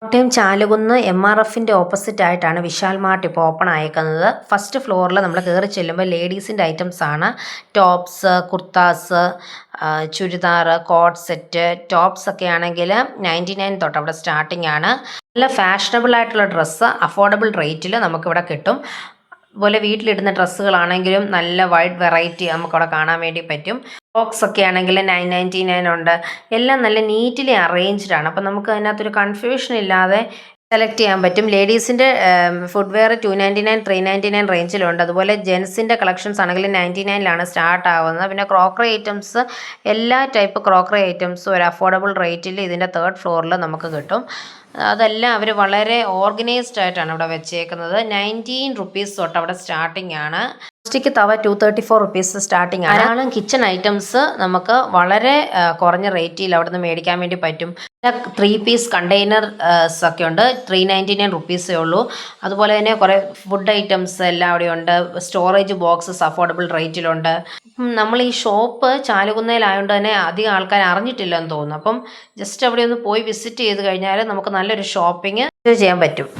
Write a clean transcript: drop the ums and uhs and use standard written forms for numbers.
കോട്ടയം ചാലുകുന്ന് MRFന്റെ ഓപ്പോസിറ്റ് ആയിട്ടാണ് വിശാൽ മാർട്ട് ഇപ്പോൾ ഓപ്പൺ ആയേക്കുന്നത്. ഫസ്റ്റ് ഫ്ലോറിൽ നമ്മൾ കയറി ചെല്ലുമ്പോൾ ലേഡീസിൻ്റെ ഐറ്റംസ് ആണ്. Tops, kurtas, churidar, coat set, tops ഒക്കെ ആണെങ്കിൽ 99 തൊട്ട് അവിടെ സ്റ്റാർട്ടിംഗ് ആണ്. നല്ല ഫാഷനബിൾ ആയിട്ടുള്ള ഡ്രസ്സ് അഫോർഡബിൾ റേറ്റിൽ നമുക്കിവിടെ കിട്ടും. അതുപോലെ വീട്ടിലിടുന്ന ഡ്രസ്സുകളാണെങ്കിലും നല്ല വൈഡ് വെറൈറ്റി നമുക്കവിടെ കാണാൻ വേണ്ടി പറ്റും. ബോക്സ് ഒക്കെ ആണെങ്കിൽ 999 ഉണ്ട്. എല്ലാം നല്ല നീറ്റ്ലി അറേഞ്ച്ഡ് ആണ്. അപ്പം നമുക്ക് അതിനകത്തൊരു കൺഫ്യൂഷൻ ഇല്ലാതെ സെലക്ട് ചെയ്യാൻ പറ്റും. ലേഡീസിൻ്റെ ഫുഡ്വെയർ 299 399 റേഞ്ചിലുണ്ട്. അതുപോലെ ജെൻസിൻ്റെ കളക്ഷൻസ് ആണെങ്കിൽ 99 സ്റ്റാർട്ട് ആവുന്നത്. പിന്നെ ക്രോക്കറി ഐറ്റംസ്, എല്ലാ ടൈപ്പ് ക്രോക്കറി ഐറ്റംസും ഒരു അഫോർഡബിൾ റേറ്റിൽ ഇതിൻ്റെ 3rd ഫ്ലോറിൽ നമുക്ക് കിട്ടും. അതെല്ലാം അവർ വളരെ ഓർഗനൈസ്ഡ് ആയിട്ടാണ് ഇവിടെ വെച്ചേക്കുന്നത്. 19 റുപ്പീസ് തൊട്ട് അവിടെ സ്റ്റാർട്ടിംഗ് ആണ്. സ്റ്റിക്ക് തവ 234 റുപ്പീസ് സ്റ്റാർട്ടിംഗ് ആണ്. ധാരാളം കിച്ചൺ ഐറ്റംസ് നമുക്ക് വളരെ കുറഞ്ഞ റേറ്റിൽ അവിടെ നിന്ന് മേടിക്കാൻ വേണ്ടി പറ്റും. 3 പീസ് കണ്ടെയ്നേഴ്സ് ഒക്കെ ഉണ്ട്. 399 റുപ്പീസേ ഉള്ളൂ. അതുപോലെ തന്നെ കുറേ ഫുഡ് ഐറ്റംസ് എല്ലാം അവിടെ ഉണ്ട്. സ്റ്റോറേജ് ബോക്സസ് അഫോർഡബിൾ റേറ്റിലുണ്ട്. നമ്മൾ ഈ ഷോപ്പ് ചാലുകുന്നയിലായതുകൊണ്ട് തന്നെ അധികം ആൾക്കാർ അറിഞ്ഞിട്ടില്ലെന്ന് തോന്നുന്നു. അപ്പം ജസ്റ്റ് അവിടെ ഒന്ന് പോയി വിസിറ്റ് ചെയ്ത് കഴിഞ്ഞാൽ നമുക്ക് നല്ലൊരു ഷോപ്പിംഗ് ചെയ്യാൻ പറ്റും.